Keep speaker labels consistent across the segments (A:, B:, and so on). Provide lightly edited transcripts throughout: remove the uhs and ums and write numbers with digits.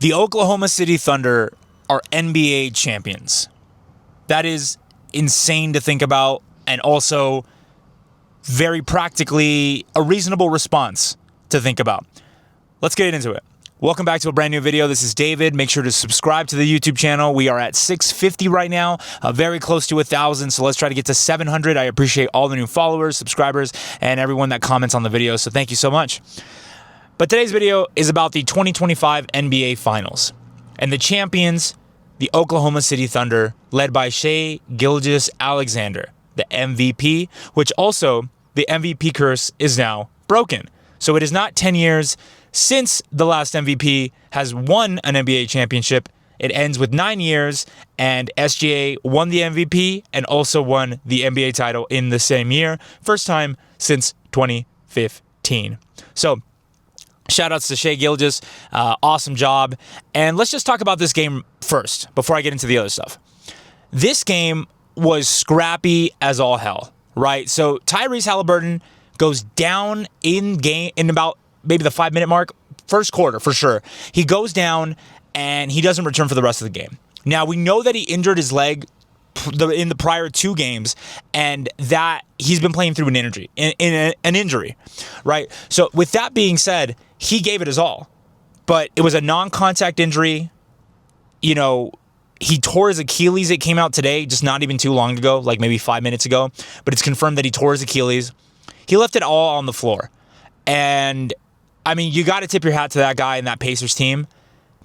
A: The Oklahoma City Thunder are NBA champions. That is insane to think about, and also very practically a reasonable response to think about. Let's get into it. Welcome back to a brand new video. This is David. Make sure to subscribe to the YouTube channel. We are at 650 right now, very close to 1,000. So let's try to get to 700. I appreciate all the new followers, subscribers, and everyone that comments on the video. So thank you so much. But today's video is about the 2025 NBA Finals and the champions, the Oklahoma City Thunder, led by Shai Gilgeous-Alexander, the MVP, which also the MVP curse is now broken. So it is not 10 years since the last MVP has won an NBA championship. It ends with 9 years, and SGA won the MVP and also won the NBA title in the same year. First time since 2015. So shout outs to Shai Gilgeous. Awesome job. And let's just talk about this game first before I get into the other stuff. This game was scrappy as all hell, right? So Tyrese Halliburton goes down in about maybe the 5-minute mark, first quarter for sure. He goes down and he doesn't return for the rest of the game. Now, we know that he injured his leg in the prior 2 games, and that he's been playing through an injury, right? So with that being said, he gave it his all, but it was a non-contact injury. You know, he tore his Achilles. It came out today, just not even too long ago, like maybe 5 minutes ago, but it's confirmed that he tore his Achilles. He left it all on the floor. And I mean, you got to tip your hat to that guy and that Pacers team,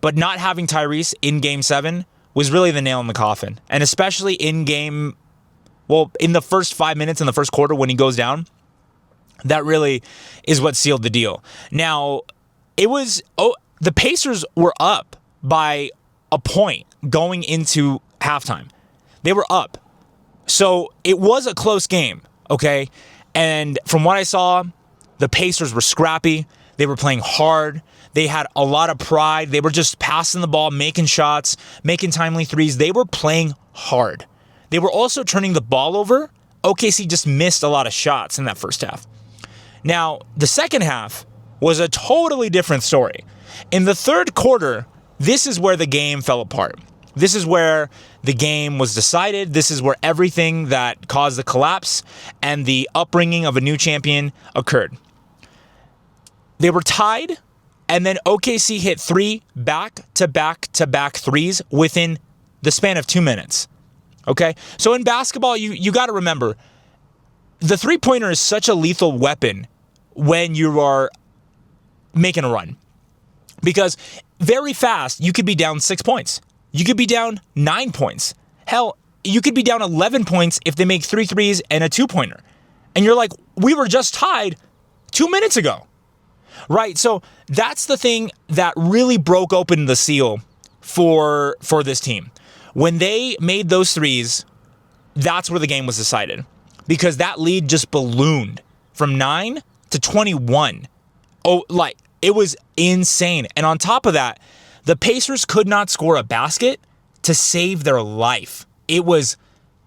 A: but not having Tyrese in Game 7 was really the nail in the coffin. And especially in the first 5 minutes in the first quarter when he goes down, that really is what sealed the deal. Now, the Pacers were up by a point going into halftime. They were up. So it was a close game, okay? And from what I saw, the Pacers were scrappy. They were playing hard. They had a lot of pride. They were just passing the ball, making shots, making timely threes. They were playing hard. They were also turning the ball over. OKC just missed a lot of shots in that first half. Now, the second half was a totally different story. In the third quarter, this is where the game fell apart. This is where the game was decided. This is where everything that caused the collapse and the upbringing of a new champion occurred. They were tied, and then OKC hit 3 back-to-back-to-back threes within the span of 2 minutes. Okay? So in basketball, you got to remember, the three-pointer is such a lethal weapon when you are making a run. Because very fast, you could be down 6 points. You could be down 9 points. Hell, you could be down 11 points if they make 3 threes and a 2-pointer. And you're like, we were just tied 2 minutes ago. Right? So that's the thing that really broke open the seal for this team. When they made those threes, that's where the game was decided. Because that lead just ballooned from 9 to 21. Oh, like, it was insane. And on top of that, the Pacers could not score a basket to save their life. It was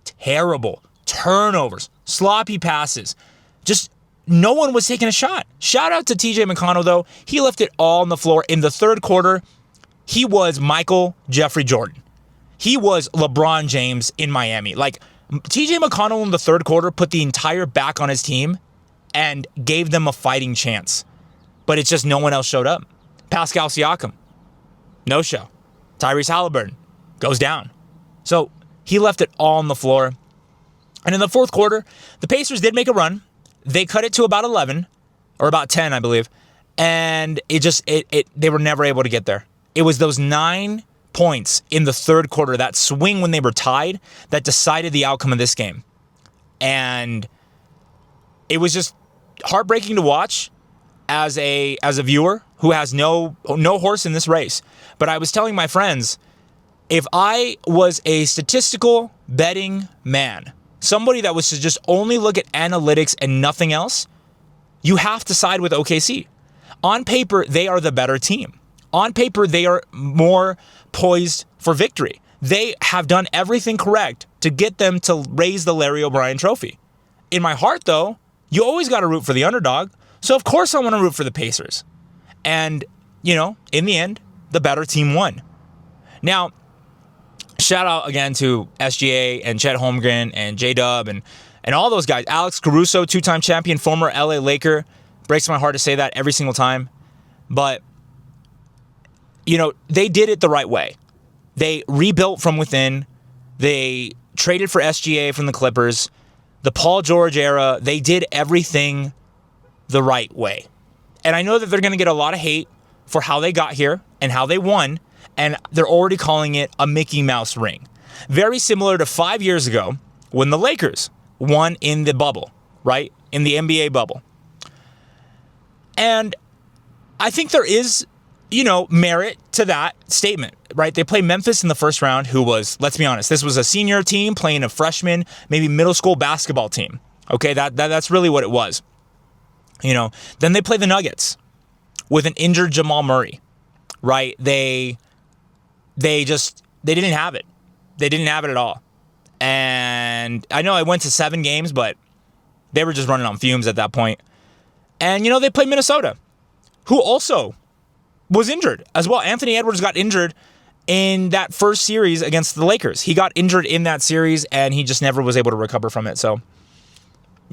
A: terrible. Turnovers, sloppy passes. Just no one was taking a shot. Shout out to TJ McConnell, though. He left it all on the floor. In the third quarter, he was Michael Jeffrey Jordan. He was LeBron James in Miami. Like, TJ McConnell in the third quarter put the entire back on his team and gave them a fighting chance. But it's just no one else showed up. Pascal Siakam, no show. Tyrese Halliburton goes down. So he left it all on the floor. And in the fourth quarter, the Pacers did make a run. They cut it to about 11 or about 10, I believe. And they were never able to get there. It was those 9 points in the third quarter, that swing when they were tied, that decided the outcome of this game. And it was just heartbreaking to watch as a viewer who has no horse in this race. But I was telling my friends, if I was a statistical betting man, somebody that was to just only look at analytics and nothing else, you have to side with OKC. On paper, they are the better team. On paper, they are more poised for victory. They have done everything correct to get them to raise the Larry O'Brien trophy. In my heart, though, you always got to root for the underdog. So, of course, I want to root for the Pacers. And, in the end, the better team won. Now, shout out again to SGA and Chet Holmgren and J-Dub and all those guys. Alex Caruso, two-time champion, former LA Laker. Breaks my heart to say that every single time. But, they did it the right way. They rebuilt from within. They traded for SGA from the Clippers. The Paul George era, they did everything the right way. And I know that they're going to get a lot of hate for how they got here and how they won, and they're already calling it a Mickey Mouse ring. Very similar to 5 years ago when the Lakers won in the bubble, right? In the NBA bubble. And I think there is, merit to that statement, right? They play Memphis in the first round, who was, let's be honest, this was a senior team playing a freshman, maybe middle school basketball team. Okay, that's really what it was. Then they play the Nuggets with an injured Jamal Murray, right? They didn't have it. They didn't have it at all. And I know I went to 7 games, but they were just running on fumes at that point. And, they played Minnesota, who also was injured as well. Anthony Edwards got injured in that first series against the Lakers. He got injured in that series, and he just never was able to recover from it. So,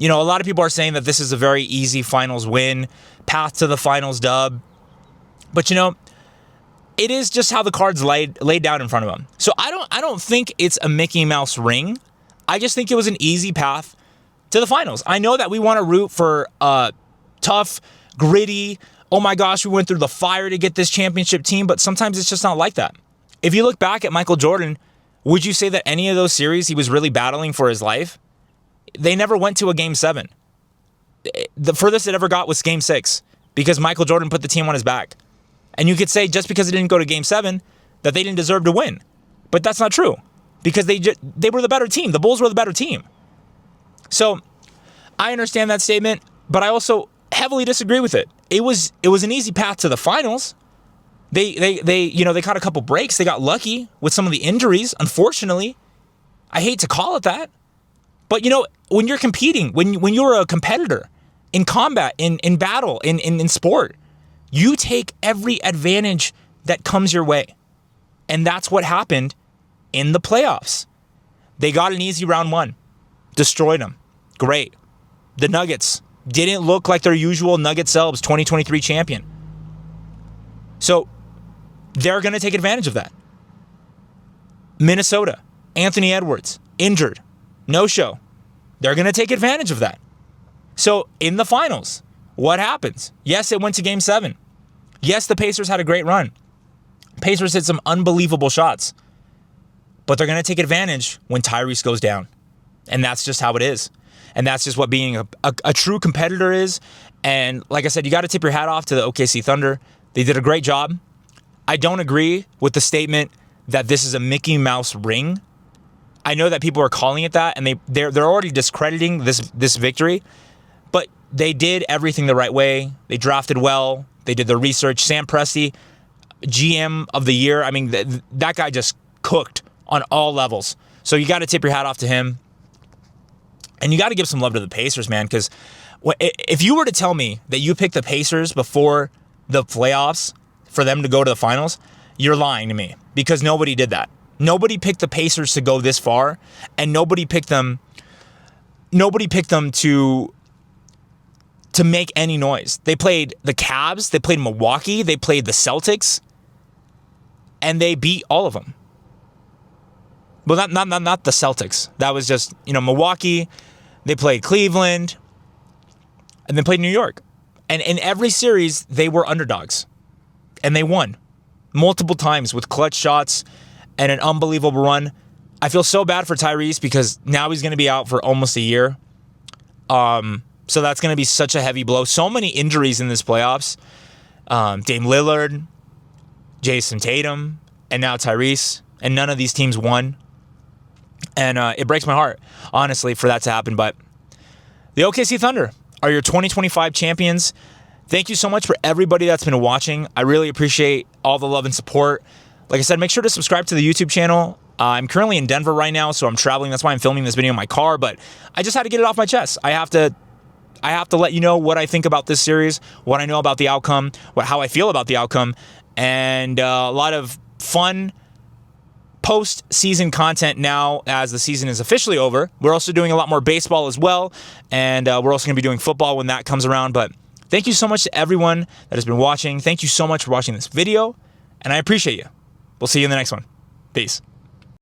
A: a lot of people are saying that this is a very easy finals win, path to the finals dub. But, it is just how the cards laid down in front of him. So I don't think it's a Mickey Mouse ring. I just think it was an easy path to the finals. I know that we want to root for tough, gritty, oh my gosh, we went through the fire to get this championship team, but sometimes it's just not like that. If you look back at Michael Jordan, would you say that any of those series he was really battling for his life? They never went to a Game 7. The furthest it ever got was Game 6 because Michael Jordan put the team on his back. And you could say just because it didn't go to Game 7 that they didn't deserve to win. But that's not true because they were the better team. The Bulls were the better team. So I understand that statement, but I also heavily disagree with it. It was an easy path to the finals. They caught a couple breaks. They got lucky with some of the injuries, unfortunately. I hate to call it that. But, when you're competing, when you're a competitor in combat, in battle, in sport, you take every advantage that comes your way. And that's what happened in the playoffs. They got an easy round 1. Destroyed them. Great. The Nuggets didn't look like their usual Nugget selves, 2023 champion. So they're going to take advantage of that. Minnesota, Anthony Edwards, injured, no show. They're going to take advantage of that. So in the finals, what happens? Yes, it went to Game 7. Yes, the Pacers had a great run. Pacers hit some unbelievable shots. But they're going to take advantage when Tyrese goes down. And that's just how it is. And that's just what being a true competitor is. And like I said, you got to tip your hat off to the OKC Thunder. They did a great job. I don't agree with the statement that this is a Mickey Mouse ring. I know that people are calling it that, and they're already discrediting this victory. But they did everything the right way. They drafted well. They did the research. Sam Presti, GM of the year. I mean, that guy just cooked on all levels. So you got to tip your hat off to him. And you got to give some love to the Pacers, man, because if you were to tell me that you picked the Pacers before the playoffs for them to go to the finals, you're lying to me because nobody did that. Nobody picked the Pacers to go this far, and nobody picked them to make any noise. They played the Cavs, they played Milwaukee, they played the Celtics, and they beat all of them. Well, not the Celtics. That was just, Milwaukee. They played Cleveland, and they played New York. And in every series, they were underdogs. And they won multiple times with clutch shots and an unbelievable run. I feel so bad for Tyrese because now he's going to be out for almost a year. So that's going to be such a heavy blow. So many injuries in this playoffs. Dame Lillard, Jason Tatum, and now Tyrese. And none of these teams won. And it breaks my heart, honestly, for that to happen. But the OKC Thunder are your 2025 champions. Thank you so much for everybody that's been watching. I really appreciate all the love and support. Like I said, make sure to subscribe to the YouTube channel. I'm currently in Denver right now, so I'm traveling. That's why I'm filming this video in my car. But I just had to get it off my chest. I have to let you know what I think about this series, what I know about the outcome, how I feel about the outcome, and a lot of fun post-season content now as the season is officially over. We're also doing a lot more baseball as well, and we're also going to be doing football when that comes around. But thank you so much to everyone that has been watching. Thank you so much for watching this video, and I appreciate you. We'll see you in the next one. Peace.